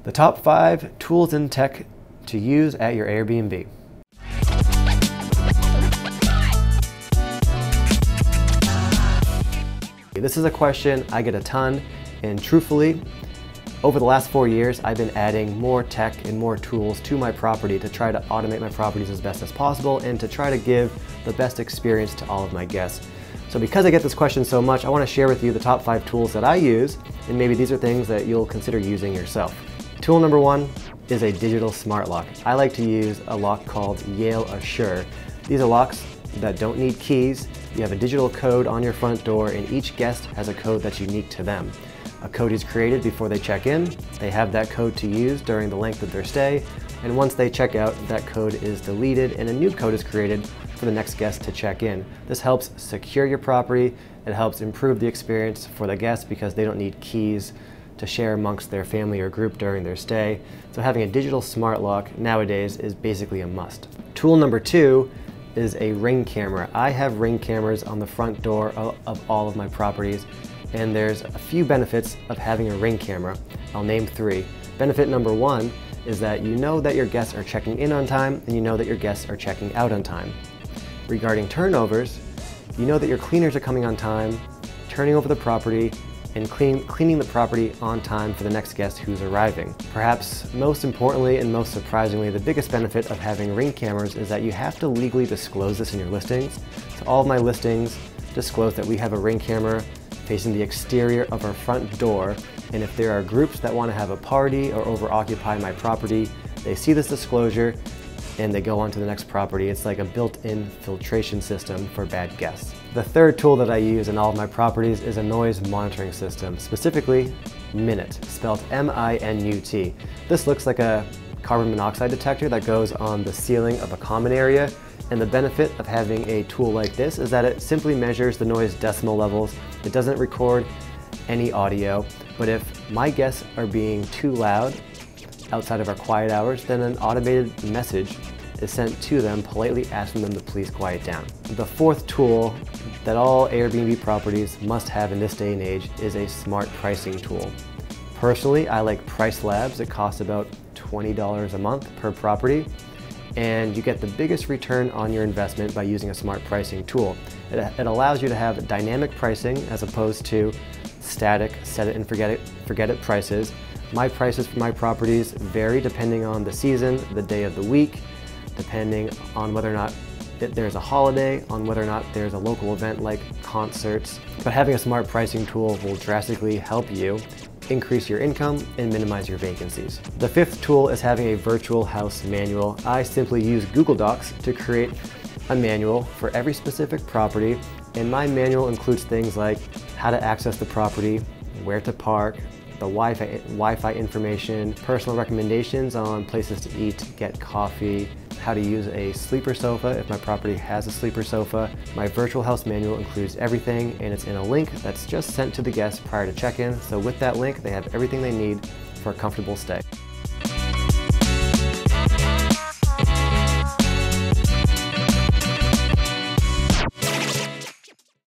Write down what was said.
The top 5 tools and tech to use at your Airbnb. This is a question I get a ton, and truthfully, over the last 4 years, I've been adding more tech and more tools to my property to try to automate my properties as best as possible and to try to give the best experience to all of my guests. So because I get this question so much, I want to share with you the top 5 tools that I use, and maybe these are things that you'll consider using yourself. Tool number 1 is a digital smart lock. I like to use a lock called Yale Assure. These are locks that don't need keys. You have a digital code on your front door, and each guest has a code that's unique to them. A code is created before they check in. They have that code to use during the length of their stay, and once they check out, that code is deleted and a new code is created for the next guest to check in. This helps secure your property. It helps improve the experience for the guests because they don't need keys to share amongst their family or group during their stay. So having a digital smart lock nowadays is basically a must. Tool number 2 is a ring camera. I have ring cameras on the front door of all of my properties, and there's a few benefits of having a ring camera. I'll name 3. Benefit number 1 is that you know that your guests are checking in on time, and you know that your guests are checking out on time. Regarding turnovers, you know that your cleaners are coming on time, turning over the property, and cleaning the property on time for the next guest who's arriving. Perhaps most importantly and most surprisingly, the biggest benefit of having ring cameras is that you have to legally disclose this in your listings. So all of my listings disclose that we have a ring camera facing the exterior of our front door, and if there are groups that want to have a party or over-occupy my property, they see this disclosure and they go on to the next property. It's like a built-in filtration system for bad guests. The third tool that I use in all of my properties is a noise monitoring system, specifically Minut, spelled M-I-N-U-T. This looks like a carbon monoxide detector that goes on the ceiling of a common area, and the benefit of having a tool like this is that it simply measures the noise decimal levels. It doesn't record any audio, but if my guests are being too loud outside of our quiet hours, then an automated message is sent to them politely asking them to please quiet down. The fourth tool that all Airbnb properties must have in this day and age is a smart pricing tool. Personally, I like Price Labs. It costs about $20 a month per property, and you get the biggest return on your investment by using a smart pricing tool. It allows you to have dynamic pricing as opposed to static, set it and forget it prices. My prices for my properties vary depending on the season, the day of the week, depending on whether or not there's a holiday, on whether or not there's a local event like concerts. But having a smart pricing tool will drastically help you increase your income and minimize your vacancies. The fifth tool is having a virtual house manual. I simply use Google Docs to create a manual for every specific property, and my manual includes things like how to access the property, where to park, the Wi-Fi information, personal recommendations on places to eat, get coffee, how to use a sleeper sofa if my property has a sleeper sofa. My virtual house manual includes everything, and it's in a link that's just sent to the guests prior to check-in. So with that link, they have everything they need for a comfortable stay.